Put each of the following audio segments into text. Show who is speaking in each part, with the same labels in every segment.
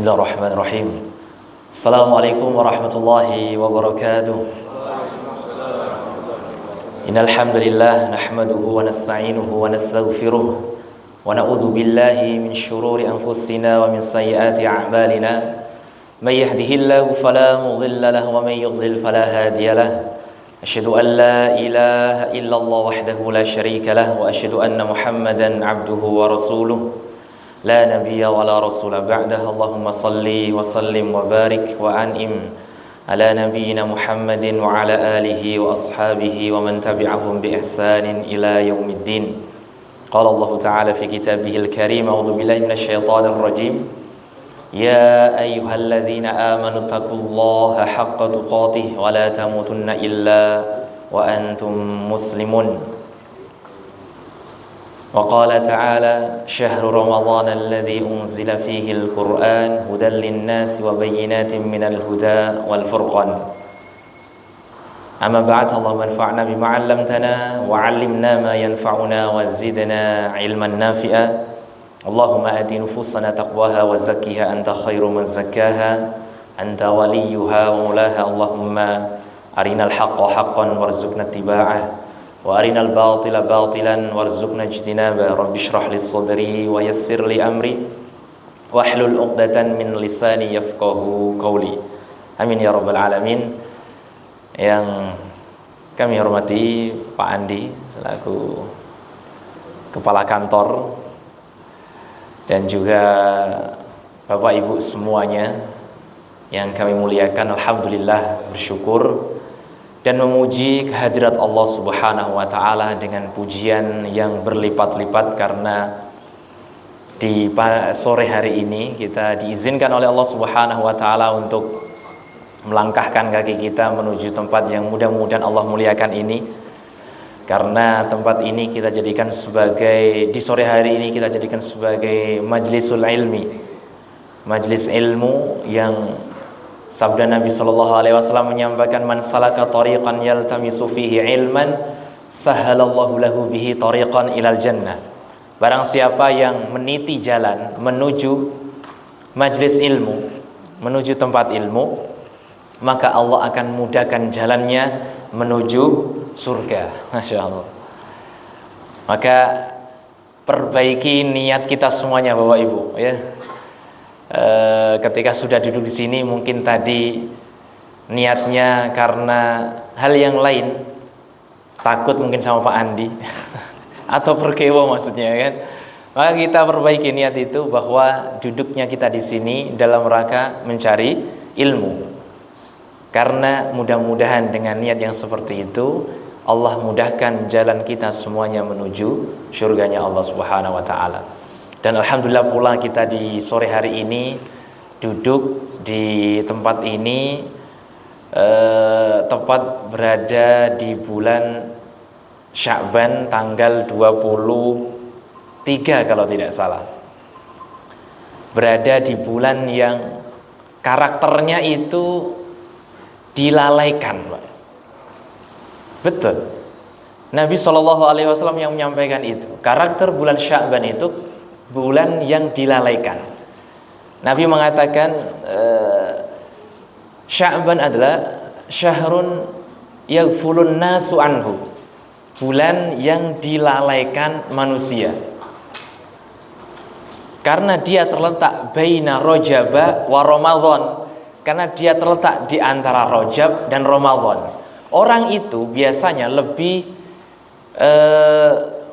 Speaker 1: Bismillahirrahmanirrahim. Assalamualaikum warahmatullahi wabarakatuh. Innal hamdalillah nahmaduhu wa nasta'inuhu wa nastaghfiruh wa na'udzu billahi min shururi anfusina wa min sayyiati a'malina. May yahdihillahu fala mudilla lahu wa may yudlil fala hadiya lahu. Asyhadu an la ilaha illallah wahdahu la syarika lahu wa asyhadu anna Muhammadan 'abduhu wa rasuluh. La nabiyya wa la rasula ba'dah. Allahumma salli wa sallim wa barik wa an'im ala nabiyyina Muhammadin wa ala alihi wa ashabihi wa man tabi'ahum bi ihsanin ila yaumiddin. Qala Allah Ta'ala fi kitabihil karim, a'udzu billahi minasy syaithanir rajim. Ya ayyuhalladzina amanu taqullaha haqqa tuqatih wa la tamutunna illa wa antum muslimun. وقال تعالى شهر رمضان الذي أنزل فيه القرآن هدى للناس وبينات من الهدى والفرقان أما بعد اللهم انفعنا بما علمتنا وعلمنا ما ينفعنا وزدنا علما نافعا اللهم آت نفوسنا تقواها وزكها أنت خير من زكاها أنت وليها ومولاها اللهم أرنا الحق حقا وارزقنا اتباعه wa arinal batila batilan warzuqna ijtinaba. Rabbi shrah li sadri wa yassir li amri wahlul 'uqdatan min lisani yafqahu qawli. Amin ya rabbal alamin. Yang kami hormati Pak Andi selaku kepala kantor dan juga Bapak Ibu semuanya yang kami muliakan, alhamdulillah bersyukur dan memuji kehadirat Allah Subhanahu wa Ta'ala dengan pujian yang berlipat-lipat karena di sore hari ini kita diizinkan oleh Allah Subhanahu wa Ta'ala untuk melangkahkan kaki kita menuju tempat yang mudah-mudahan Allah muliakan ini. Karena tempat ini kita jadikan sebagai, di sore hari ini kita jadikan sebagai majlisul ilmi, majlis ilmu yang sabda Nabi sallallahu alaihi wasallam menyampaikan, man salaka tariqan yaltamisu fihi ilman sahalallahu lahu bihi tariqan ilal jannah. Barang siapa yang meniti jalan menuju majlis ilmu, menuju tempat ilmu, maka Allah akan mudahkan jalannya menuju surga. Masya Allah. Maka perbaiki niat kita semuanya Bapak Ibu ya. Ketika sudah duduk di sini mungkin tadi niatnya karena hal yang lain, takut mungkin sama Pak Andi atau perkewo maksudnya kan. Maka kita perbaiki niat itu bahwa duduknya kita di sini dalam rangka mencari ilmu. Karena mudah-mudahan dengan niat yang seperti itu Allah mudahkan jalan kita semuanya menuju surganya Allah Subhanahu wa Ta'ala. Dan alhamdulillah pula kita di sore hari ini duduk di tempat ini tepat berada di bulan Sya'ban tanggal 23 kalau tidak salah. Berada di bulan yang karakternya itu dilalaikan, Pak. Betul. Nabi SAW yang menyampaikan itu. Karakter bulan Sya'ban itu bulan yang dilalaikan. Nabi mengatakan Sya'ban adalah syahrun yaghfulun nasu anhu, bulan yang dilalaikan manusia. Karena dia terletak baina Rajab wa Ramadan, karena dia terletak di antara Rajab dan Ramadan. Orang itu biasanya lebih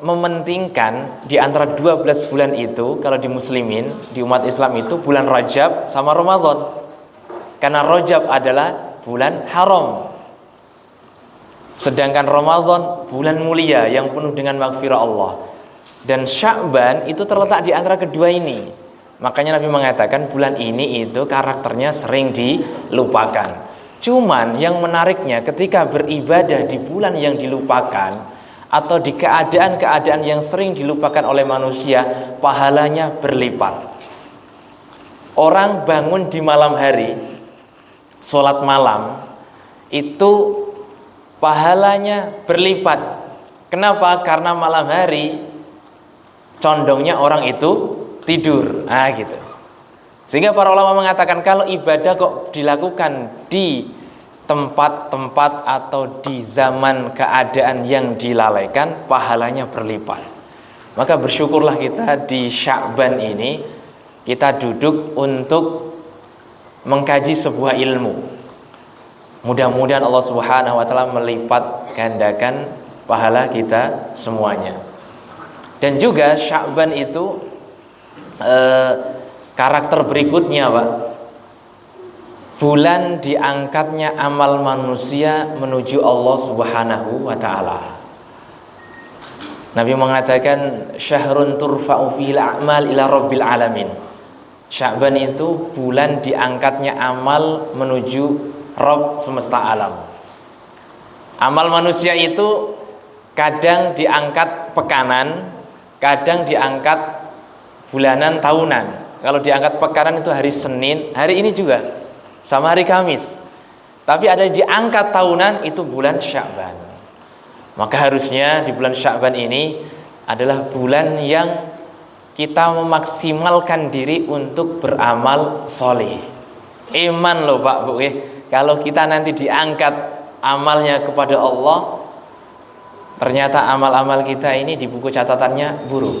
Speaker 1: mementingkan di antara 12 bulan itu, kalau di muslimin, di umat Islam itu bulan Rajab sama Ramadan. Karena Rajab adalah bulan haram, sedangkan Ramadan bulan mulia yang penuh dengan maghfirah Allah. Dan Sya'ban itu terletak di antara kedua ini. Makanya Nabi mengatakan bulan ini itu karakternya sering dilupakan. Cuman yang menariknya ketika beribadah di bulan yang dilupakan atau di keadaan-keadaan yang sering dilupakan oleh manusia, pahalanya berlipat. Orang bangun di malam hari, sholat malam, itu pahalanya berlipat. Kenapa? Karena malam hari condongnya orang itu tidur. Gitu. Sehingga para ulama mengatakan kalau ibadah kok dilakukan di tempat-tempat atau di zaman keadaan yang dilalaikan, pahalanya berlipat. Maka bersyukurlah kita di Sya'ban ini kita duduk untuk mengkaji sebuah ilmu. Mudah-mudahan Allah Subhanahu wa taala melipat gandakan pahala kita semuanya. Dan juga Sya'ban itu karakter berikutnya, Pak. Bulan diangkatnya amal manusia menuju Allah Subhanahu wa taala. Nabi mengatakan syahrun turfa'u fihil a'mal ila rabbil alamin. Sya'ban itu bulan diangkatnya amal menuju Rabb semesta alam. Amal manusia itu kadang diangkat pekanan, kadang diangkat bulanan, tahunan. Kalau diangkat pekanan itu hari Senin, hari ini juga sama hari Kamis. Tapi ada yang diangkat tahunan itu bulan Sya'ban. Maka harusnya di bulan Sya'ban ini adalah bulan yang kita memaksimalkan diri untuk beramal soleh. Iman loh Pak Bu, kalau kita nanti diangkat amalnya kepada Allah, ternyata amal-amal kita ini di buku catatannya buruk.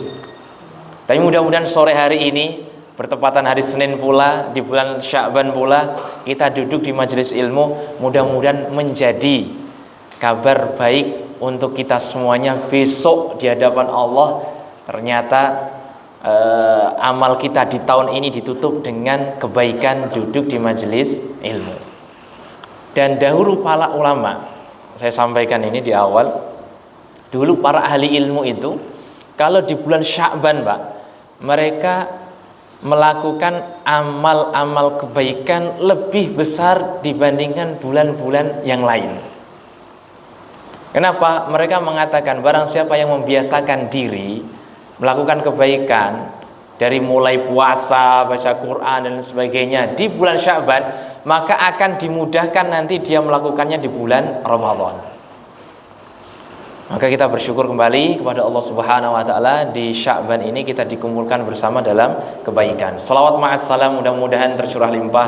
Speaker 1: Tapi mudah-mudahan sore hari ini bertepatan hari Senin pula, di bulan Sya'ban pula, kita duduk di majelis ilmu, mudah-mudahan menjadi kabar baik untuk kita semuanya besok di hadapan Allah. Ternyata amal kita di tahun ini ditutup dengan kebaikan duduk di majelis ilmu. Dan dahulu para ulama, saya sampaikan ini di awal, dulu para ahli ilmu itu kalau di bulan Sya'ban Pak, mereka melakukan amal-amal kebaikan lebih besar dibandingkan bulan-bulan yang lain. Kenapa? Mereka mengatakan barang siapa yang membiasakan diri melakukan kebaikan dari mulai puasa, baca Quran dan sebagainya di bulan Sya'ban, maka akan dimudahkan nanti dia melakukannya di bulan Ramadan. Maka kita bersyukur kembali kepada Allah Subhanahu wa taala, di Sya'ban ini kita dikumpulkan bersama dalam kebaikan. Salawat ma'assalam mudah-mudahan tercurah limpah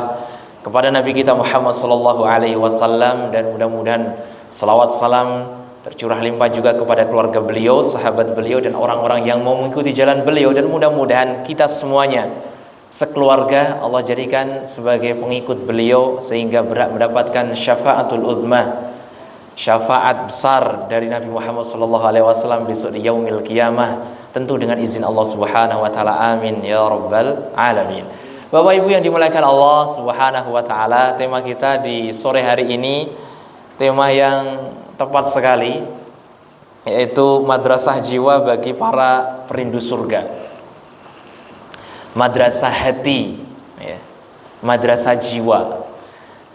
Speaker 1: kepada Nabi kita Muhammad sallallahu alaihi wasallam, dan mudah-mudahan salawat salam tercurah limpah juga kepada keluarga beliau, sahabat beliau, dan orang-orang yang mau mengikuti jalan beliau. Dan mudah-mudahan kita semuanya sekeluarga Allah jadikan sebagai pengikut beliau sehingga berhak mendapatkan syafaatul uzmah, syafaat besar dari Nabi Muhammad SAW besok di yaumil qiyamah, tentu dengan izin Allah Subhanahu wa taala. Amin ya rabbal alamin. Bapak Ibu yang dimuliakan Allah Subhanahu wa taala, tema kita di sore hari ini tema yang tepat sekali, yaitu madrasah jiwa bagi para perindu surga. Madrasah hati, ya. Madrasah jiwa.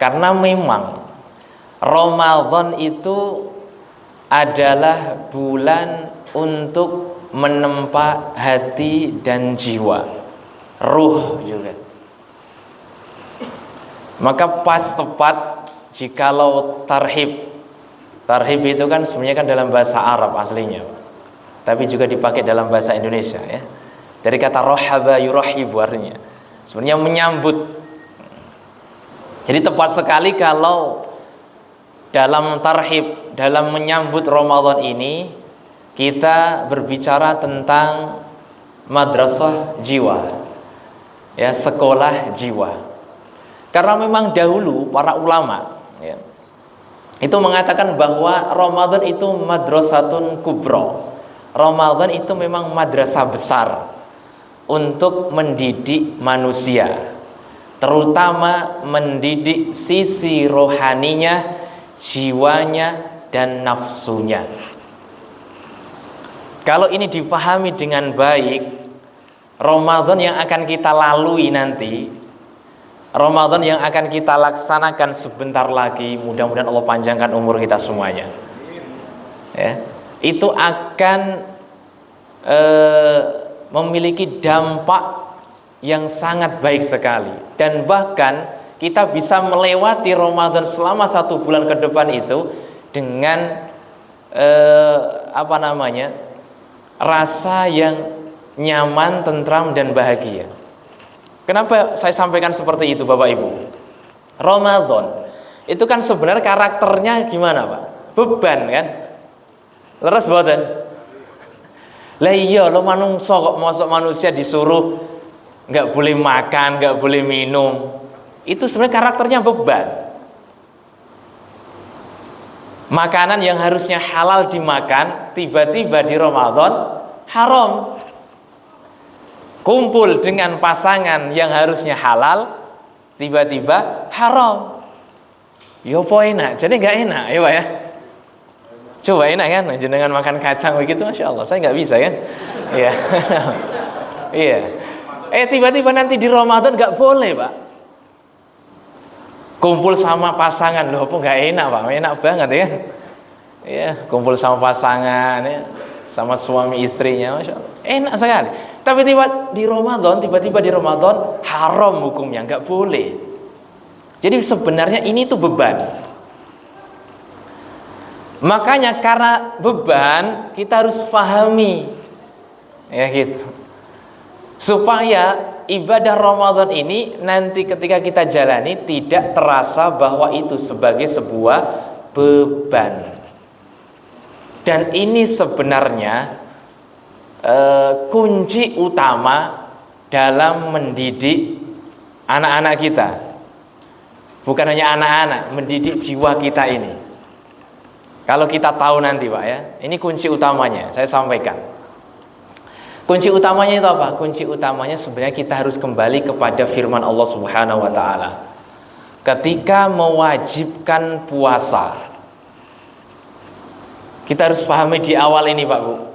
Speaker 1: Karena memang Ramadan itu adalah bulan untuk menempa hati dan jiwa, ruh juga. Maka pas tepat jikalau tarhib itu kan sebenarnya kan dalam bahasa Arab aslinya, tapi juga dipakai dalam bahasa Indonesia, ya. Dari kata rohaba yurahibu, artinya sebenarnya menyambut. Jadi tepat sekali kalau dalam tarhib, dalam menyambut Ramadan ini, kita berbicara tentang madrasah jiwa, ya, sekolah jiwa. Karena memang dahulu para ulama, ya, itu mengatakan bahwa Ramadan itu madrasatun kubra. Ramadan itu memang madrasah besar untuk mendidik manusia, terutama mendidik sisi rohaninya, jiwanya, dan nafsunya. Kalau ini dipahami dengan baik, Ramadan yang akan kita lalui nanti, Ramadan yang akan kita laksanakan sebentar lagi, mudah-mudahan Allah panjangkan umur kita semuanya, ya, itu akan memiliki dampak yang sangat baik sekali. Dan bahkan kita bisa melewati Ramadan selama 1 bulan ke depan itu dengan rasa yang nyaman, tentram, dan bahagia. Kenapa saya sampaikan seperti itu Bapak Ibu? Ramadan itu kan sebenarnya karakternya gimana Pak? Beban kan? Leres boten? Lah iya lo manungsa kok masuk manusia disuruh nggak boleh makan, nggak boleh minum. Itu sebenarnya karakternya beban. Makanan yang harusnya halal dimakan tiba-tiba di Ramadan haram. Kumpul dengan pasangan yang harusnya halal tiba-tiba haram. Yo po enak, jadi nggak enak ya Pak ya. Coba enak kan, jenengan makan kacang begitu, Masya Allah, saya nggak bisa kan. Iya. Iya. Tiba-tiba nanti di Ramadan nggak boleh Pak. Kumpul sama pasangan, loh apa nggak enak Pak, enak banget ya. Iya, kumpul sama pasangan ya, sama suami istrinya, Masya Allah, enak sekali. Tapi tiba-tiba di Ramadan haram hukumnya, nggak boleh. Jadi sebenarnya ini tuh beban. Makanya karena beban kita harus pahami, ya gitu. Supaya ibadah Ramadan ini nanti ketika kita jalani tidak terasa bahwa itu sebagai sebuah beban. Dan ini sebenarnya kunci utama dalam mendidik anak-anak kita. Bukan hanya anak-anak, mendidik jiwa kita ini. Kalau kita tahu nanti Pak ya, ini kunci utamanya, saya sampaikan. Kunci utamanya itu apa? Kunci utamanya sebenarnya kita harus kembali kepada firman Allah Subhanahu wa taala. Ketika mewajibkan puasa, kita harus pahami di awal ini Pak Bu.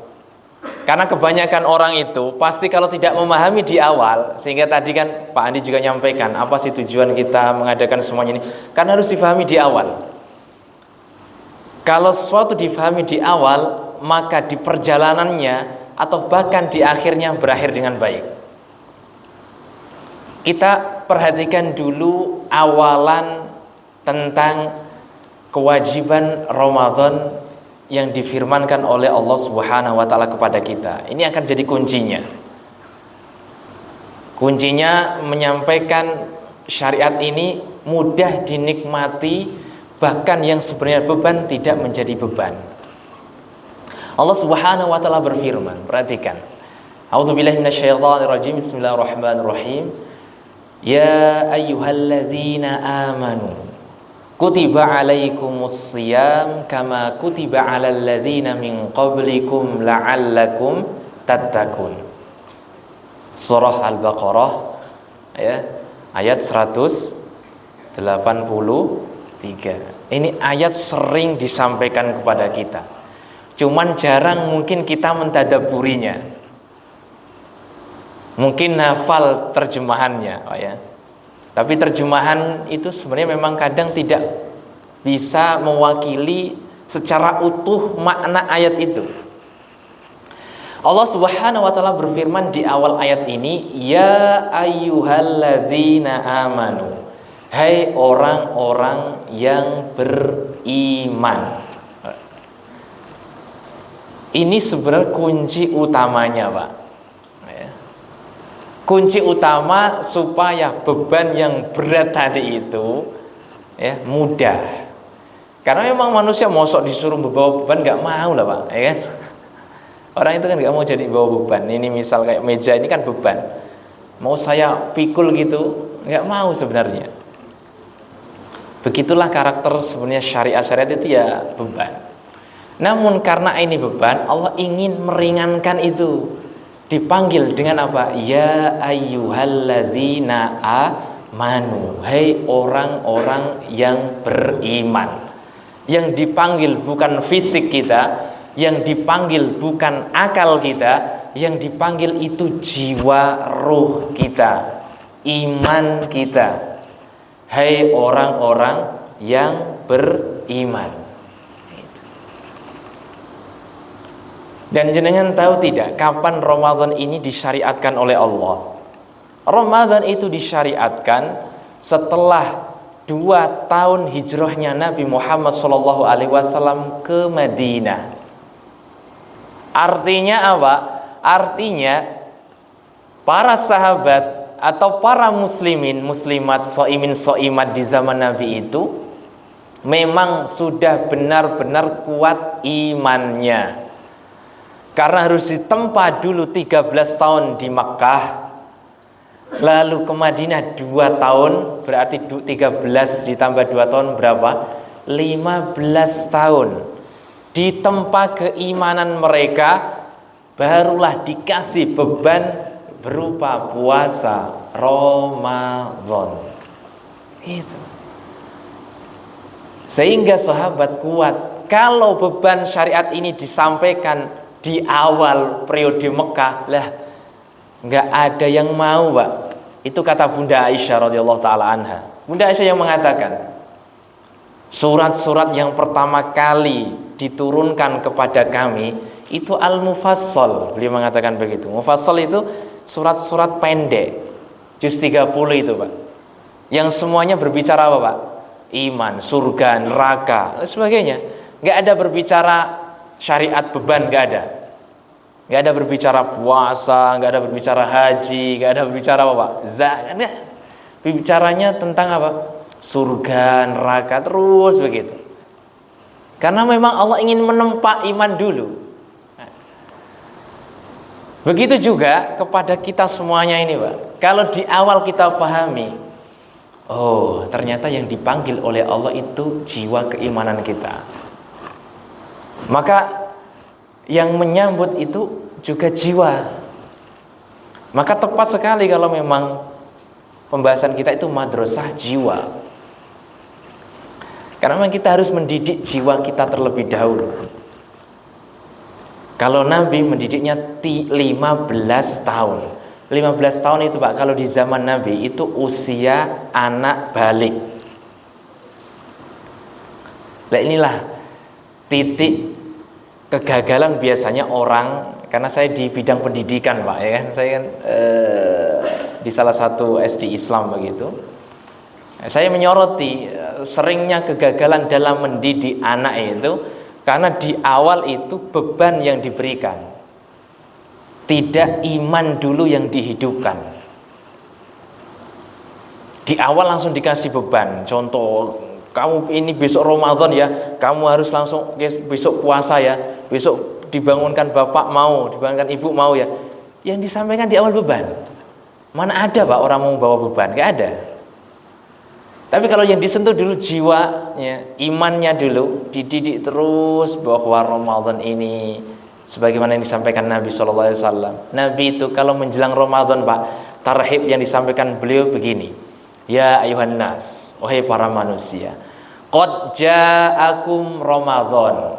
Speaker 1: Karena kebanyakan orang itu pasti kalau tidak memahami di awal, sehingga tadi kan Pak Andi juga nyampaikan apa sih tujuan kita mengadakan semuanya ini, karena harus difahami di awal. Kalau sesuatu difahami di awal, maka di perjalanannya atau bahkan di akhirnya berakhir dengan baik. Kita perhatikan dulu awalan tentang kewajiban Ramadan yang difirmankan oleh Allah Subhanahu wa taala kepada kita. Ini akan jadi kuncinya. Kuncinya menyampaikan syariat ini mudah dinikmati, bahkan yang sebenarnya beban tidak menjadi beban. Allah Subhanahu wa taala berfirman, perhatikan. A'udzubillahi minasyaitonirrajim. Bismillahirrahmanirrahim. Ya ayyuhalladzina amanu kutiba alaikumus shiyam kama kutiba alal ladzina min qablikum la'allakum tattaqun. Surah Al-Baqarah ya, ayat 183. Ini ayat sering disampaikan kepada kita. Cuman jarang mungkin kita mentadabburinya. Mungkin hafal terjemahannya, oh ya. Tapi terjemahan itu sebenarnya memang kadang tidak bisa mewakili secara utuh makna ayat itu. Allah Subhanahu wa taala berfirman di awal ayat ini, ya ayyuhalladzina amanu. Hai orang-orang yang beriman. Ini sebenarnya kunci utamanya, Pak. Kunci utama supaya beban yang berat tadi itu ya mudah. Karena memang manusia mosok disuruh membawa beban nggak mau lah Pak, ya kan? Orang itu kan nggak mau jadi bawa beban. Ini misal kayak meja ini kan beban. Mau saya pikul gitu nggak mau sebenarnya. Begitulah karakter sebenarnya syariat itu ya beban. Namun karena ini beban, Allah ingin meringankan itu. Dipanggil dengan apa? Ya ayyuhalladzina amanu. Hai orang-orang yang beriman. Yang dipanggil bukan fisik kita, yang dipanggil bukan akal kita, yang dipanggil itu jiwa ruh kita, iman kita. Hai orang-orang yang beriman. Dan jenengan tahu tidak kapan Ramadan ini disyariatkan oleh Allah? Ramadan itu disyariatkan setelah 2 tahun hijrahnya Nabi Muhammad SAW ke Madinah. Artinya apa? Artinya para sahabat atau para muslimin, muslimat, soimin, soimat di zaman Nabi itu memang sudah benar-benar kuat imannya. Karena harus ditempa dulu 13 tahun di Makkah, lalu ke Madinah 2 tahun, berarti 13 ditambah 2 tahun berapa? 15 tahun. Ditempa keimanan mereka, barulah dikasih beban berupa puasa Ramadan. Itu. Sehingga sahabat kuat. Kalau beban syariat ini disampaikan di awal periode Mekah, lah nggak ada yang mau, Pak. Itu kata Bunda Aisyah radhiyallahu taala anha. Bunda Aisyah yang mengatakan, surat-surat yang pertama kali diturunkan kepada kami itu Al-Mufassal. Beliau mengatakan begitu. Mufassal itu surat-surat pendek, juz 30 itu, Pak. Yang semuanya berbicara apa, Pak? Iman, surga, neraka, dan sebagainya. Nggak ada berbicara syariat beban, nggak ada. Nggak ada berbicara puasa, nggak ada berbicara haji, nggak ada berbicara apa, Pak? Zakat. Bicaranya tentang apa? Surga, neraka, terus begitu. Karena memang Allah ingin menempa iman dulu. Begitu juga kepada kita semuanya ini, Pak. Kalau di awal kita pahami, oh, ternyata yang dipanggil oleh Allah itu jiwa keimanan kita. Maka yang menyambut itu juga jiwa. Maka tepat sekali kalau memang pembahasan kita itu madrasah jiwa. Karena memang kita harus mendidik jiwa kita terlebih dahulu. Kalau Nabi mendidiknya 15 tahun. 15 tahun itu, Pak, kalau di zaman Nabi itu usia anak balik. Nah, inilah titik kegagalan biasanya orang, karena saya di bidang pendidikan, Pak, ya kan. Saya kan di salah satu SD Islam begitu. Saya menyoroti seringnya kegagalan dalam mendidik anak itu karena di awal itu beban yang diberikan, tidak iman dulu yang dihidupkan. Di awal langsung dikasih beban. Contoh, kamu ini besok Ramadan ya, kamu harus langsung besok puasa ya, besok dibangunkan bapak mau, dibangunkan ibu mau ya. Yang disampaikan di awal beban. Mana ada, Pak, orang mau bawa beban? Gak ada. Tapi kalau yang disentuh dulu jiwanya, imannya dulu, dididik terus bahwa Ramadan ini sebagaimana yang disampaikan Nabi SAW. Nabi itu kalau menjelang Ramadan, Pak, tarhib yang disampaikan beliau begini. Ya ayuhan nas, wahai para manusia, qad ja'akum Ramadan.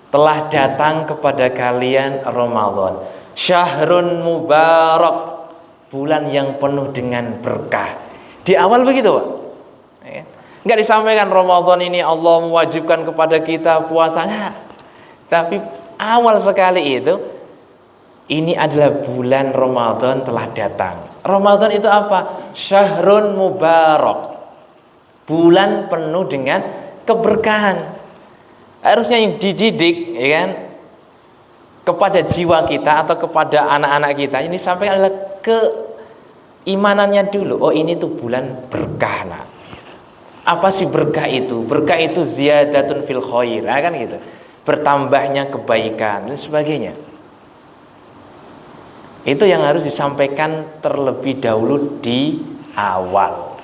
Speaker 1: Telah datang kepada kalian Ramadan. Syahrun mubarak, bulan yang penuh dengan berkah. Di awal begitu, Pak. Enggak disampaikan Ramadan ini Allah mewajibkan kepada kita puasanya. Tapi awal sekali itu, ini adalah bulan Ramadan telah datang. Ramadan itu apa? Syahrun mubarak, bulan penuh dengan keberkahan. Harusnya yang dididik, ya kan, kepada jiwa kita atau kepada anak-anak kita ini sampai adalah keimanannya dulu. Oh, ini tuh bulan berkah, nah. Apa sih berkah itu? Berkah itu ziyadatun fil khair, kan gitu. Bertambahnya kebaikan dan sebagainya. Itu yang harus disampaikan terlebih dahulu di awal.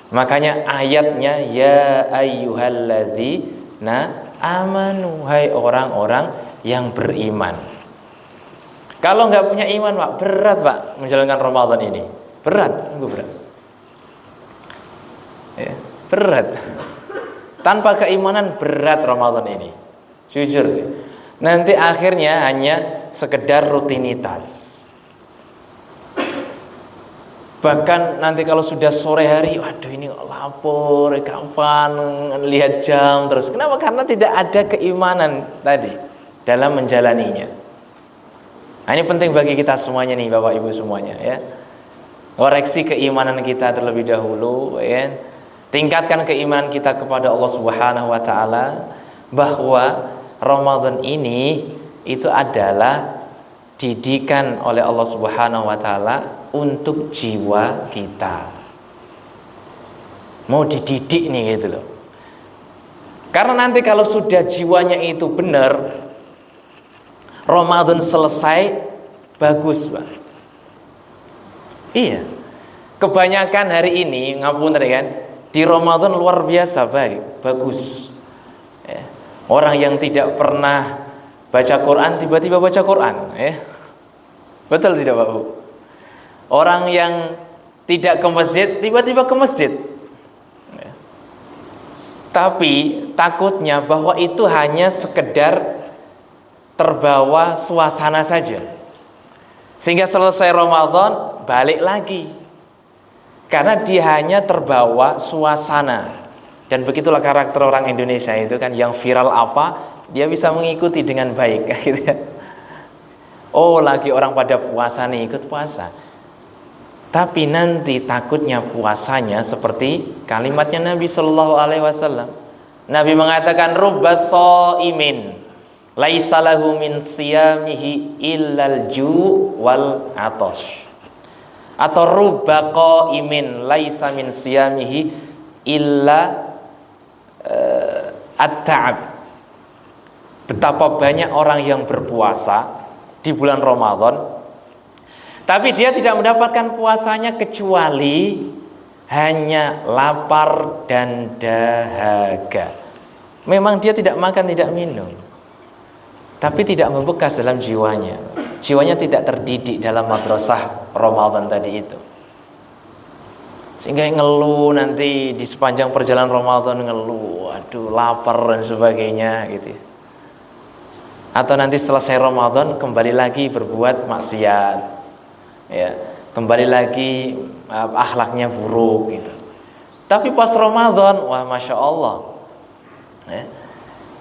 Speaker 1: Makanya ayatnya ya ayyuhalladzina amanu, hai orang-orang yang beriman. Kalau nggak punya iman, Pak, berat, Pak, menjalankan Ramadan ini. Berat, berat. Ya, berat. Tanpa keimanan berat Ramadan ini. Jujur. Nanti akhirnya hanya sekedar rutinitas. Bahkan nanti kalau sudah sore hari, waduh ini lapor, kapan lihat jam terus. Kenapa? Karena tidak ada keimanan tadi dalam menjalaninya. Nah, ini penting bagi kita semuanya nih, Bapak Ibu semuanya, ya. Koreksi keimanan kita terlebih dahulu, ya. Tingkatkan keimanan kita kepada Allah Subhanahu wa taala bahwa Ramadan ini itu adalah didikan oleh Allah Subhanahu wa taala untuk jiwa kita. Mau dididik nih gitu loh. Karena nanti kalau sudah jiwanya itu benar, Ramadan selesai, bagus Pak. Iya. Kebanyakan hari ini, ngapunten kan, di Ramadan luar biasa baik, bagus. Ya. Orang yang tidak pernah baca Quran tiba-tiba baca Quran, ya. Betul tidak Pak Bu? Orang yang tidak ke masjid tiba-tiba ke masjid. Ya. Tapi takutnya bahwa itu hanya sekedar terbawa suasana saja. Sehingga selesai Ramadan balik lagi. Karena dia hanya terbawa suasana. Dan begitulah karakter orang Indonesia itu kan, yang viral apa dia bisa mengikuti dengan baik gitu ya. Oh, lagi orang pada puasa nih, ikut puasa. Tapi nanti takutnya puasanya seperti kalimatnya Nabi Shallallahu Alaihi Wasallam. Nabi mengatakan rubba shaimin laisa lahu min siyamihi illal ju' wal atash. Atau rubba qaimin laisa min siyamihi illa at-ta'ab. Betapa banyak orang yang berpuasa di bulan Ramadan, tapi dia tidak mendapatkan puasanya kecuali hanya lapar dan dahaga. Memang dia tidak makan, tidak minum, tapi tidak membekas dalam jiwanya. Jiwanya tidak terdidik dalam madrasah Ramadan tadi itu. Sehingga ngeluh nanti di sepanjang perjalanan Ramadan, ngeluh, aduh lapar dan sebagainya gitu ya. Atau nanti selesai Ramadan kembali lagi berbuat maksiat, ya, kembali lagi akhlaknya buruk gitu. Tapi pas Ramadan, wah masya Allah, ya,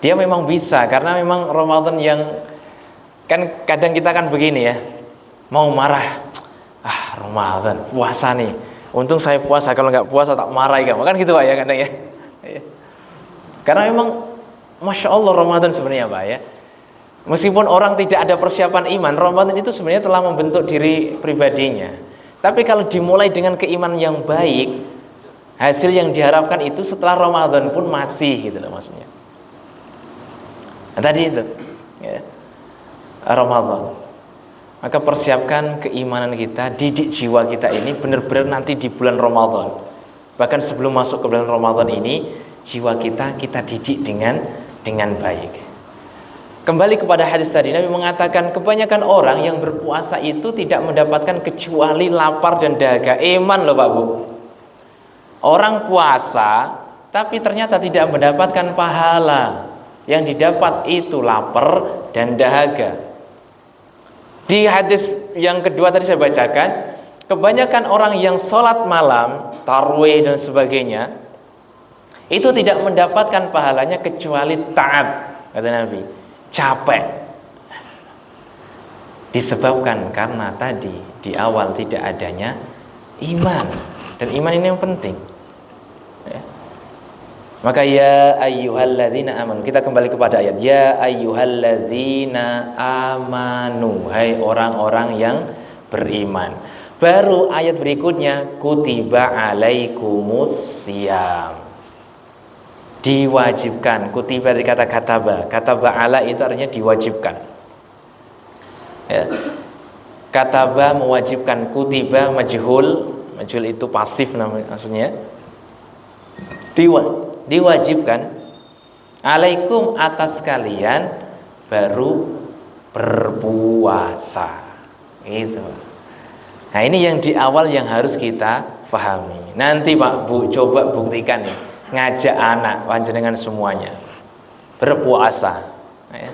Speaker 1: dia memang bisa. Karena memang Ramadan yang kan kadang kita kan begini ya, mau marah, Ramadan puasa nih, untung saya puasa, kalau nggak puasa tak marahi kamu, kan gitu Pak ya kadang ya. Karena memang masya Allah Ramadan sebenarnya Pak ya, meskipun orang tidak ada persiapan iman, Ramadan itu sebenarnya telah membentuk diri pribadinya. Tapi kalau dimulai dengan keimanan yang baik, hasil yang diharapkan itu setelah Ramadan pun masih gitu loh maksudnya. Nah, tadi itu ya, Ramadan. Maka persiapkan keimanan kita, didik jiwa kita ini benar-benar nanti di bulan Ramadan. Bahkan sebelum masuk ke bulan Ramadan ini, jiwa kita didik dengan baik. Kembali kepada hadis tadi, Nabi mengatakan kebanyakan orang yang berpuasa itu tidak mendapatkan kecuali lapar dan dahaga. Iman loh Pak Bu. Orang puasa tapi ternyata tidak mendapatkan pahala. Yang didapat itu lapar dan dahaga. Di hadis yang kedua tadi saya bacakan, kebanyakan orang yang sholat malam, tarawih dan sebagainya, itu tidak mendapatkan pahalanya kecuali ta'ab, kata Nabi, capek. Disebabkan karena tadi di awal tidak adanya iman, dan iman ini yang penting. Ya. Maka ya ayyuhalladzina amanu, kita kembali kepada ayat ya ayyuhalladzina amanu, hai orang-orang yang beriman. Baru ayat berikutnya kutiba alaikumus siyam, diwajibkan. Kutiba dari kata kataba ala itu artinya diwajibkan ya. Kataba mewajibkan, kutiba majhul itu pasif namanya, maksudnya diwajibkan, alaikum atas kalian baru berpuasa gitu. Nah ini yang di awal yang harus kita pahami. Nanti Pak Bu coba buktikan nih, ngajak anak panjenengan semuanya berpuasa ya.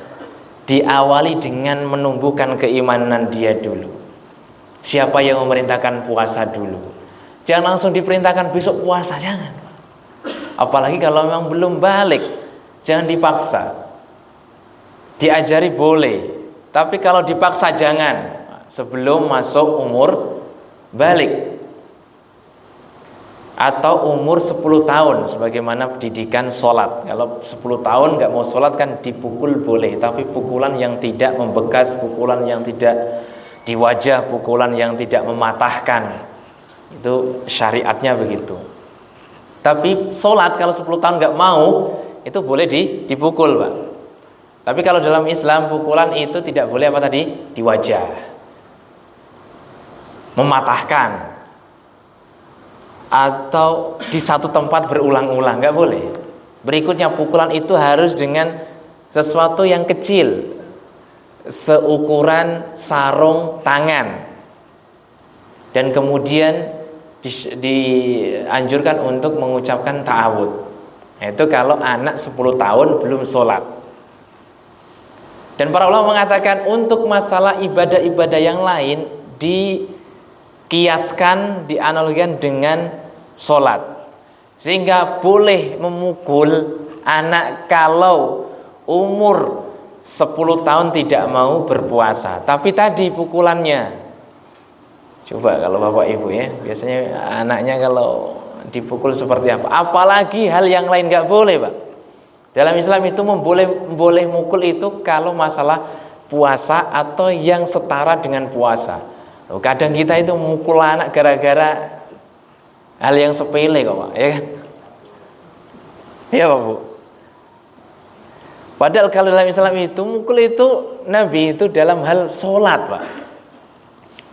Speaker 1: Diawali dengan menumbuhkan keimanan dia dulu. Siapa yang memerintahkan puasa dulu? Jangan langsung diperintahkan besok puasa, jangan. Apalagi kalau memang belum balik, jangan dipaksa. Diajari boleh, tapi kalau dipaksa jangan. Sebelum masuk umur balik atau umur 10 tahun, sebagaimana pendidikan sholat. Kalau 10 tahun nggak mau sholat kan dipukul boleh, tapi pukulan yang tidak membekas, pukulan yang tidak di wajah pukulan yang tidak mematahkan. Itu syariatnya begitu. Tapi sholat kalau 10 tahun nggak mau, itu boleh dipukul, Pak. Tapi kalau dalam Islam pukulan itu tidak boleh apa tadi? Di wajah, mematahkan, atau di satu tempat berulang-ulang, nggak boleh. Berikutnya pukulan itu harus dengan sesuatu yang kecil, seukuran sarung tangan, dan kemudian dianjurkan untuk mengucapkan ta'awud. Itu kalau anak 10 tahun belum sholat. Dan para ulama mengatakan untuk masalah ibadah-ibadah yang lain dikiaskan, dianalogikan dengan sholat, sehingga boleh memukul anak kalau umur 10 tahun tidak mau berpuasa. Tapi tadi pukulannya, coba kalau bapak ibu ya, biasanya anaknya kalau dipukul seperti apa. Apalagi hal yang lain nggak boleh, Pak. Dalam Islam itu boleh mukul itu kalau masalah puasa atau yang setara dengan puasa. Kadang kita itu mukul anak gara-gara hal yang sepele kok, Pak, ya kan? Ya, Pak, Bu. Padahal kalau dalam Islam itu mukul itu Nabi itu dalam hal sholat, Pak.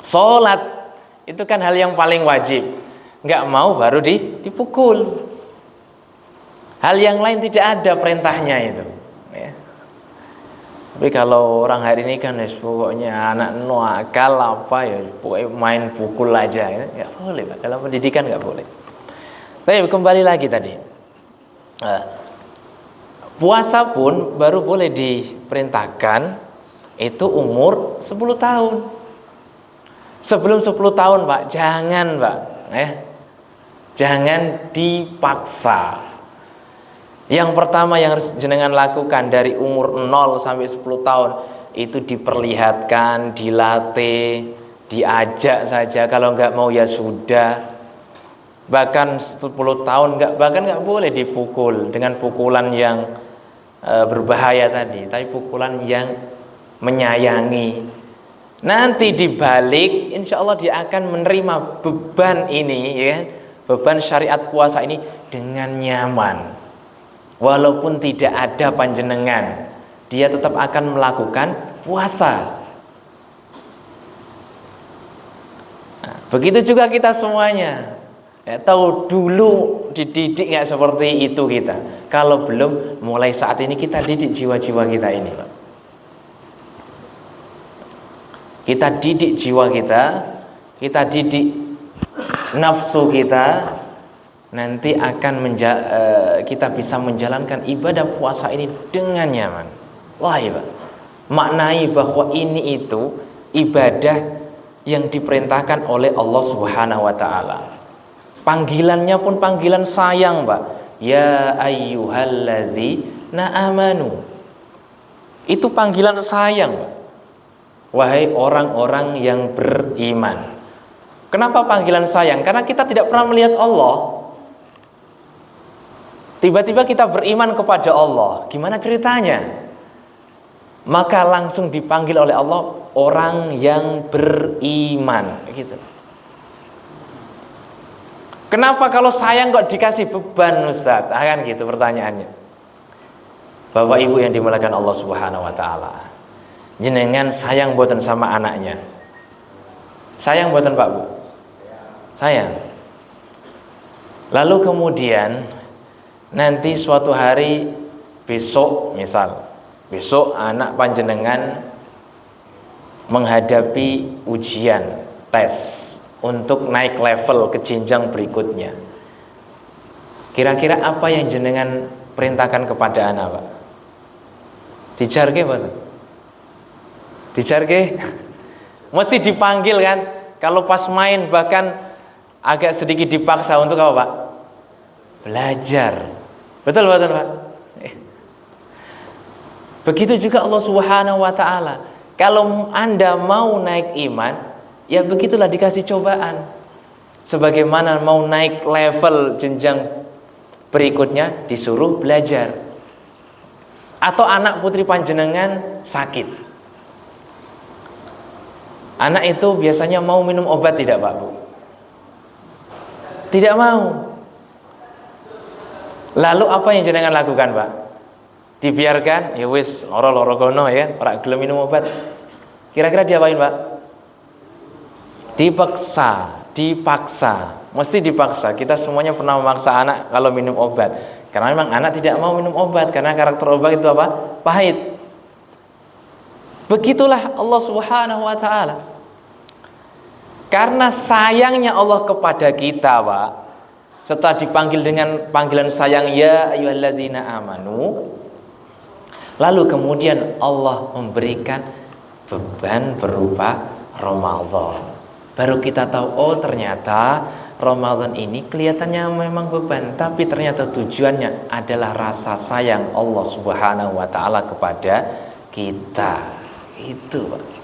Speaker 1: Sholat itu kan hal yang paling wajib. Nggak mau baru dipukul. Hal yang lain tidak ada perintahnya itu, ya. Tapi kalau orang hari ini kan pokoknya anak nakal apa ya, pokoknya main pukul aja, ya. Nggak boleh, Pak. Dalam pendidikan nggak boleh. Tapi kembali lagi tadi, puasa pun baru boleh diperintahkan itu umur 10 tahun. Sebelum 10 tahun, Pak, jangan, Pak, jangan dipaksa. Yang pertama yang harus jenengan lakukan dari umur 0 sampai 10 tahun itu diperlihatkan, dilatih, diajak saja. Kalau nggak mau ya sudah. Bahkan 10 tahun bahkan nggak boleh dipukul dengan pukulan yang berbahaya tadi, tapi pukulan yang menyayangi. Nanti dibalik, insya Allah dia akan menerima beban ini, ya, beban syariat puasa ini dengan nyaman. Walaupun tidak ada panjenengan, dia tetap akan melakukan puasa. Nah, begitu juga kita semuanya. Ya, tahu dulu dididik nggak seperti itu kita. Kalau belum, mulai saat ini kita didik jiwa-jiwa kita ini, Pak. Kita didik jiwa kita didik nafsu kita. Nanti akan kita bisa menjalankan ibadah puasa ini dengan nyaman. Wah, ya, Pak. Maknai bahwa ini itu ibadah yang diperintahkan oleh Allah Subhanahu wa taala. Panggilannya pun panggilan sayang, Pak. Ya ayyuhalladzina amanu. Itu panggilan sayang, Pak. Wahai orang-orang yang beriman. Kenapa panggilan sayang? Karena kita tidak pernah melihat Allah. Tiba-tiba kita beriman kepada Allah. Gimana ceritanya? Maka langsung dipanggil oleh Allah orang yang beriman, gitu. Kenapa kalau sayang kok dikasih beban, Ustaz? Kan gitu pertanyaannya. Bapak Ibu yang dimuliakan Allah Subhanahu wa taala. Jenengan sayang mboten sama anaknya? Sayang mboten, Pak, Bu? Sayang. Lalu kemudian nanti suatu hari, besok anak panjenengan menghadapi ujian, tes untuk naik level ke jenjang berikutnya. Kira-kira apa yang jenengan perintahkan kepada anak, Pak? Dijarke, Pak? Dijarke? Mesti dipanggil kan? Kalau pas main bahkan agak sedikit dipaksa untuk apa, Pak? Belajar. Betul, Pak? Begitu juga Allah Subhanahu wa taala. Kalau Anda mau naik iman, ya begitulah dikasih cobaan. Sebagaimana mau naik level jenjang berikutnya disuruh belajar. Atau anak putri panjenengan sakit. Anak itu biasanya mau minum obat tidak Pak Bu? Tidak mau. Lalu apa yang jenengan lakukan Pak? Dibiarkan, ya wis loro-loro kono ya, ora gelem minum obat. Kira-kira diapain Pak? Dipaksa. Mesti dipaksa. Kita semuanya pernah memaksa anak kalau minum obat. Karena memang anak tidak mau minum obat karena karakter obat itu apa? Pahit. Begitulah Allah Subhanahu wa taala. Karena sayangnya Allah kepada kita, Pak. Setelah dipanggil dengan panggilan sayang ya ayyuhalladzina amanu, lalu kemudian Allah memberikan beban berupa Ramadan. Baru kita tahu, oh ternyata Ramadan ini kelihatannya memang beban, tapi ternyata tujuannya adalah rasa sayang Allah Subhanahu wa taala kepada kita. Itu, Pak.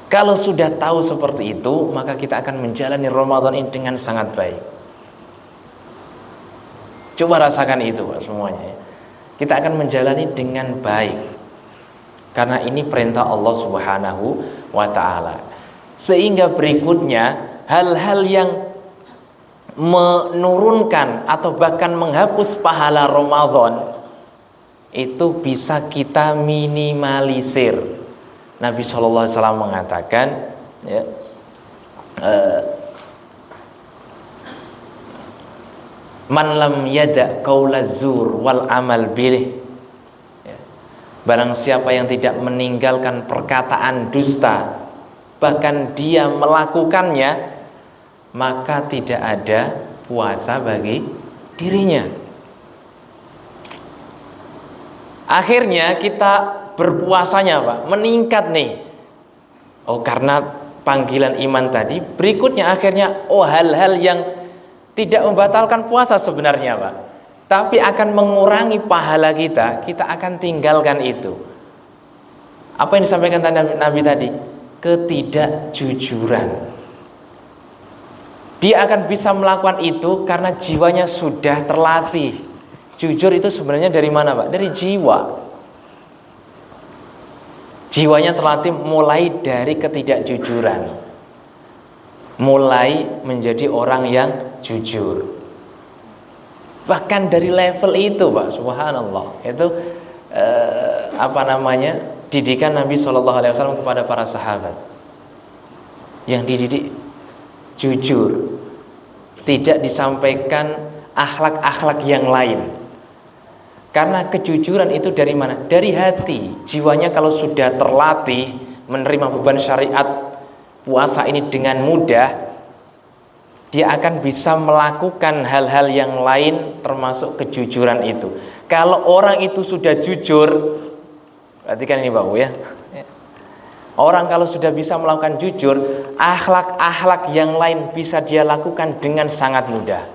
Speaker 1: Kalau sudah tahu seperti itu, maka kita akan menjalani Ramadan ini dengan sangat baik. Coba rasakan itu, Pak, semuanya. Kita akan menjalani dengan baik. Karena ini perintah Allah Subhanahu wa taala. Sehingga berikutnya hal-hal yang menurunkan atau bahkan menghapus pahala Ramadan itu bisa kita minimalisir. Nabi SAW mengatakan ya, man lam yada qaulaz zur wal amal bilih, ya, barang siapa yang tidak meninggalkan perkataan dusta bahkan dia melakukannya, maka tidak ada puasa bagi dirinya. Akhirnya kita berpuasanya Pak meningkat nih. Oh, karena panggilan iman tadi, berikutnya akhirnya hal-hal yang tidak membatalkan puasa sebenarnya Pak, tapi akan mengurangi pahala kita akan tinggalkan itu. Apa yang disampaikan Nabi tadi? Ketidakjujuran. Dia akan bisa melakukan itu karena jiwanya sudah terlatih. Jujur itu sebenarnya dari mana Pak? Dari jiwa. Jiwanya terlatih mulai dari ketidakjujuran, mulai menjadi orang yang jujur. Bahkan dari level itu Pak, subhanallah, itu didikan Nabi SAW kepada para sahabat yang dididik jujur, tidak disampaikan akhlak-akhlak yang lain. Karena kejujuran itu dari mana? Dari hati. Jiwanya kalau sudah terlatih menerima beban syariat puasa ini dengan mudah, dia akan bisa melakukan hal-hal yang lain termasuk kejujuran itu. Kalau orang itu sudah jujur, perhatikan ini Bapak ya. Orang kalau sudah bisa melakukan jujur, akhlak-akhlak yang lain bisa dia lakukan dengan sangat mudah.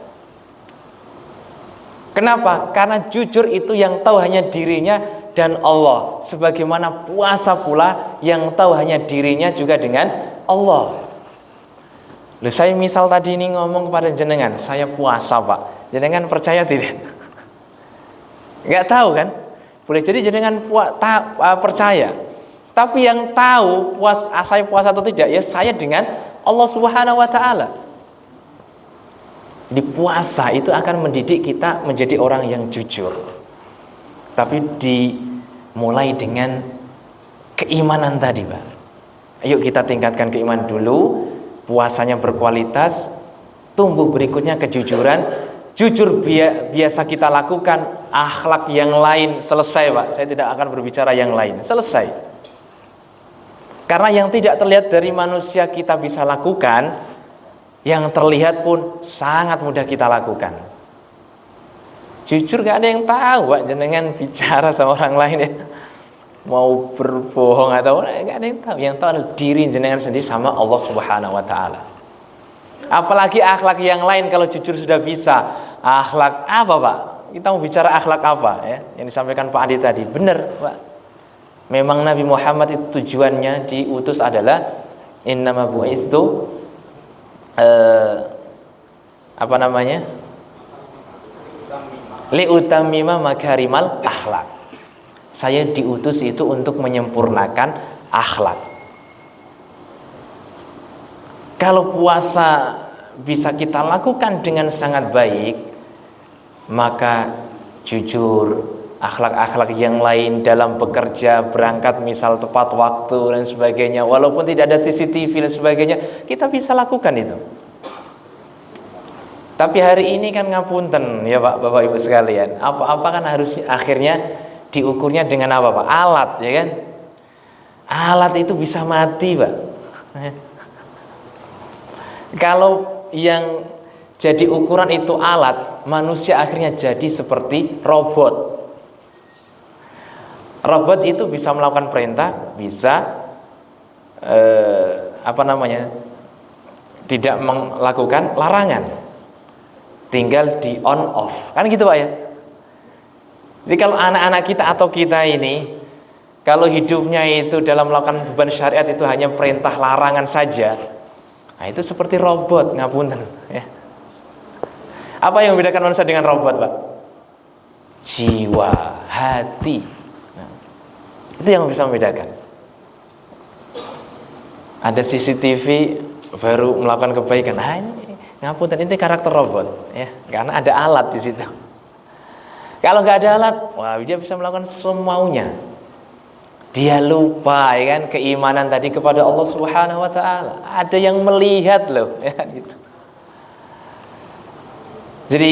Speaker 1: Kenapa? Karena jujur itu yang tahu hanya dirinya dan Allah. Sebagaimana puasa pula yang tahu hanya dirinya juga dengan Allah. Loh, saya misal tadi ini ngomong kepada jenengan, saya puasa Pak. Jenengan percaya tidak? Enggak tahu kan? Boleh jadi jenengan percaya. Tapi yang tahu saya puasa atau tidak, ya saya dengan Allah Subhanahu wa taala. Di puasa itu akan mendidik kita menjadi orang yang jujur. Tapi dimulai dengan keimanan tadi, Pak. Ayo kita tingkatkan keimanan dulu, puasanya berkualitas, tumbuh berikutnya kejujuran. Jujur biasa kita lakukan, akhlak yang lain selesai, Pak. Saya tidak akan berbicara yang lain, selesai. Karena yang tidak terlihat dari manusia kita bisa lakukan, yang terlihat pun sangat mudah kita lakukan. Jujur gak ada yang tahu Pak, jenengan bicara sama orang lain ya, mau berbohong atau gak ada yang tahu. Yang tahu adalah diri jenengan sendiri sama Allah Subhanahu wa taala. Apalagi akhlak yang lain kalau jujur sudah bisa. Akhlak apa Pak? Kita mau bicara akhlak apa ya? Yang disampaikan Pak Adi tadi benar Pak. Memang Nabi Muhammad itu tujuannya diutus adalah innama bu'istu liutammima makarimal akhlak. Saya diutus itu untuk menyempurnakan akhlak. Kalau puasa bisa kita lakukan dengan sangat baik, maka jujur, akhlak-akhlak yang lain dalam bekerja, berangkat misal tepat waktu dan sebagainya, walaupun tidak ada CCTV dan sebagainya, kita bisa lakukan itu. Tapi hari ini kan ngapunten ya Pak, Bapak Ibu sekalian, apa-apa kan harus akhirnya diukurnya dengan apa Pak? Alat, ya kan? Alat itu bisa mati Pak. Kalau yang jadi ukuran itu alat, manusia akhirnya jadi seperti robot. Robot itu bisa melakukan perintah, bisa tidak melakukan larangan, tinggal di on off, kan gitu Pak ya. Jadi kalau anak-anak kita atau kita ini, kalau hidupnya itu dalam melakukan beban syariat itu hanya perintah larangan saja, nah itu seperti robot, ngapunten ya. Apa yang membedakan manusia dengan robot Pak? Jiwa, hati. Nah, itu yang bisa membedakan. Ada CCTV baru melakukan kebaikan, ini ngapunten, ini karakter robot ya, karena ada alat di situ. Kalau nggak ada alat, wah dia bisa melakukan semaunya. Dia lupa ya kan keimanan tadi kepada Allah Subhanahu wa taala. Ada yang melihat loh ya gitu. Jadi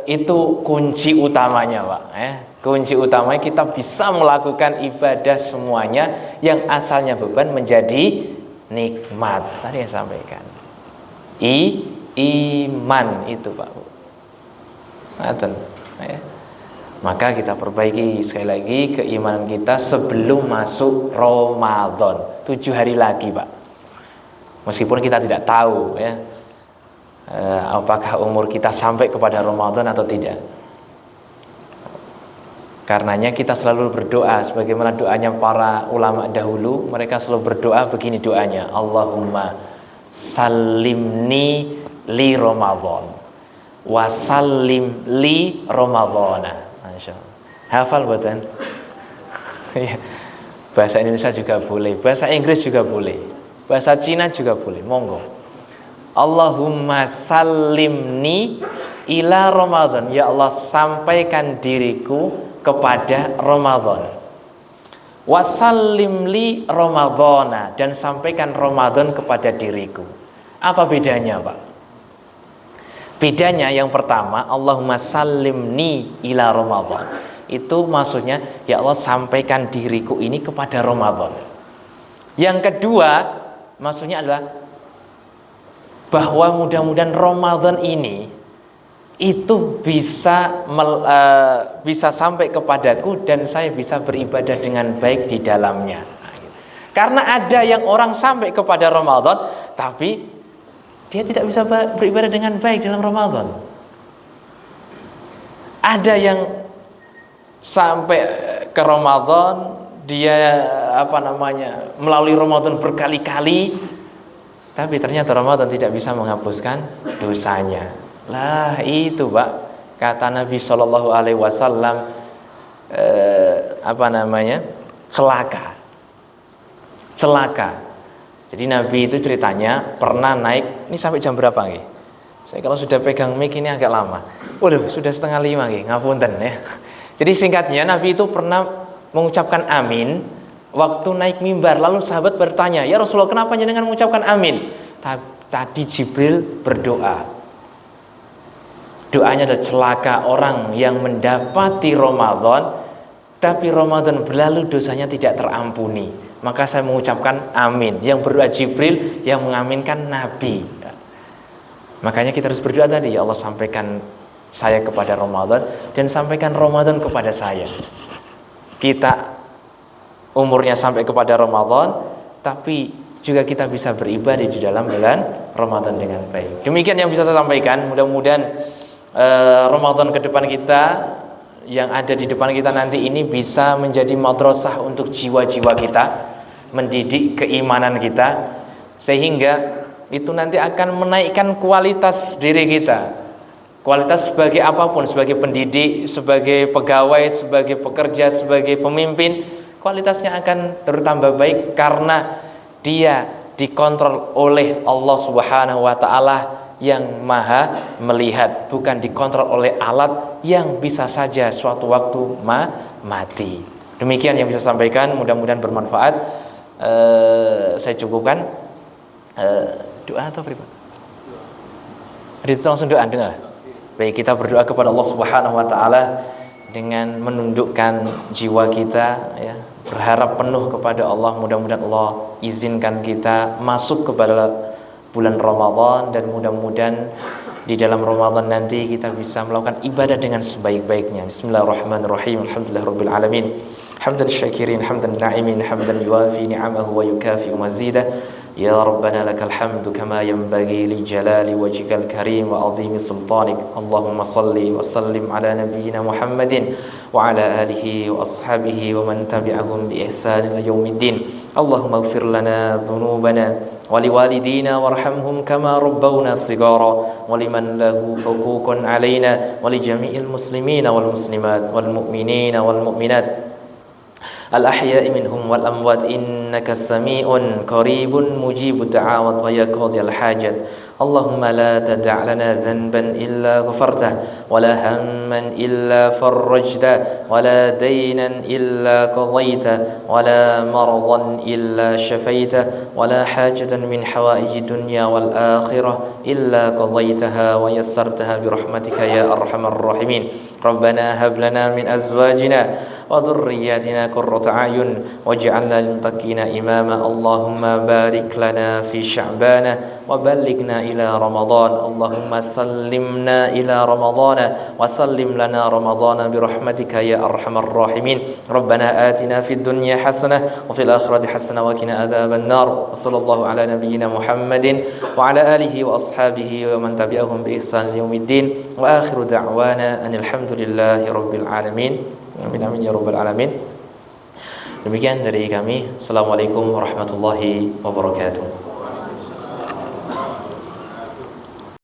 Speaker 1: itu kunci utamanya Pak ya. Kunci utamanya kita bisa melakukan ibadah semuanya yang asalnya beban menjadi nikmat. Tadi yang sampaikan. Iman itu Pak. Ngaten ya. Maka kita perbaiki sekali lagi keimanan kita sebelum masuk Ramadan. 7 hari lagi Pak. Meskipun kita tidak tahu ya, apakah umur kita sampai kepada Ramadan atau tidak. Karenanya kita selalu berdoa sebagaimana doanya para ulama dahulu. Mereka selalu berdoa begini doanya, Allahumma salimni li Ramadan wa salim li Ramadana. Hafal buatan? Bahasa Indonesia juga boleh, bahasa Inggris juga boleh, bahasa Cina juga boleh, monggo. Allahumma salimni ila Ramadan, ya Allah sampaikan diriku kepada Ramadan. Wasallim li Ramadana, dan sampaikan Ramadan kepada diriku. Apa bedanya Pak? Bedanya yang pertama, Allahumma salimni ila Ramadan, itu maksudnya ya Allah sampaikan diriku ini kepada Ramadan. Yang kedua maksudnya adalah bahwa mudah-mudahan Ramadan ini itu bisa sampai kepadaku dan saya bisa beribadah dengan baik di dalamnya. Karena ada yang orang sampai kepada Ramadan tapi dia tidak bisa beribadah dengan baik dalam Ramadan. Ada yang sampai ke Ramadan, dia melalui Ramadan berkali-kali, tapi ternyata Ramadan tidak bisa menghapuskan dosanya. Lah itu Pak, kata Nabi Shallallahu Alaihi Wasallam, celaka. Jadi Nabi itu ceritanya pernah naik, ini sampai jam berapa nggih? Saya kalau sudah pegang mic ini agak lama. Waduh, sudah 4:30 nggih, ngapunten ya. Jadi singkatnya Nabi itu pernah mengucapkan amin waktu naik mimbar. Lalu sahabat bertanya, "Ya Rasulullah, kenapa jenengan mengucapkan amin?" Tadi Jibril berdoa. Doanya adalah celaka orang yang mendapati Ramadan tapi Ramadan berlalu dosanya tidak terampuni. Maka saya mengucapkan amin. Yang berdoa Jibril, yang mengaminkan Nabi. Makanya kita harus berdoa tadi, ya Allah sampaikan saya kepada Ramadan dan sampaikan Ramadan kepada saya. Kita umurnya sampai kepada Ramadan, tapi juga kita bisa beribadah di dalam bulan Ramadan dengan baik. Demikian yang bisa saya sampaikan. Mudah-mudahan Ramadan ke depan kita, yang ada di depan kita nanti ini bisa menjadi madrasah untuk jiwa-jiwa kita, mendidik keimanan kita, sehingga itu nanti akan menaikkan kualitas diri kita. Kualitas sebagai apapun, sebagai pendidik, sebagai pegawai, sebagai pekerja, sebagai pemimpin, kualitasnya akan bertambah baik karena dia dikontrol oleh Allah Subhanahu wa taala yang maha melihat, bukan dikontrol oleh alat yang bisa saja suatu waktu mati. Demikian yang bisa sampaikan, mudah-mudahan bermanfaat. Saya cukupkan. Doa atau beribadah? Itu langsung doa, dengar. Baik, kita berdoa kepada Allah Subhanahu wa taala dengan menundukkan jiwa kita, ya, berharap penuh kepada Allah. Mudah-mudahan Allah izinkan kita masuk kepada bulan Ramadan, dan mudah-mudahan di dalam Ramadan nanti kita bisa melakukan ibadah dengan sebaik-baiknya. Bismillahirrahmanirrahim. Alhamdulillahirabbil alamin. Hamdan syakirin, hamdan na'imin, hamdan yuwafi ni'amahu wa yukafi'u mazidah. Ya Rabbana lakal hamdu kama yanbaghi li jalali wajhikal karim wa 'azimi sultanik. Allahumma salli wa sallim ala nabiyyina Muhammadin wa ala alihi wa ashabihi wa man tabi'ahum bi ihsan ila yaumiddin. Allahumma ighfir lana dhunubana wa liwalidina warhamhum kama rabbawna shighara wa liman lahu huququn 'alaina wa li jami'il muslimina wal muslimat wal mu'minina wal mu'minat al-ahya'i minhum wal amwat innaka sami'un qaribun mujibud da'awat wa ya qadhiyal hajat. Allahumma la tada' lana dhanban illa ghafartah wa la hamman illa farajtah wa la daynan illa qadaytah wa la maradan illa shafaitah wa la hajatan min hawaiji dunya wal akhirah illa qadaytaha wa yassartaha bi rahmatika ya arhamar rahimin. Rabbana hab lana min azwajina wa dhurriyyatina qurrata a'yun waj'alna lil muttaqina imama. Allahumma barik lana fi sya'bana wa ballighna ila ramadan. Allahumma sallimna ila ramadana wa sallim lana ramadana bi rahmatika ya arhamar rahimin. Rabbana atina fid dunya hasanah wa fil akhirati hasanah wa qina adzaban nar. Sallallahu ala nabiyyina Muhammadin wa ala alihi wa ashabihi wa man tabi'ahum bi ihsan yaumiddin. Wa akhiru da'wana anil hamdulillahi rabbil alamin. Amin amin ya rabbal alamin. Demikian dari kami. Assalamualaikum warahmatullahi wabarakatuh.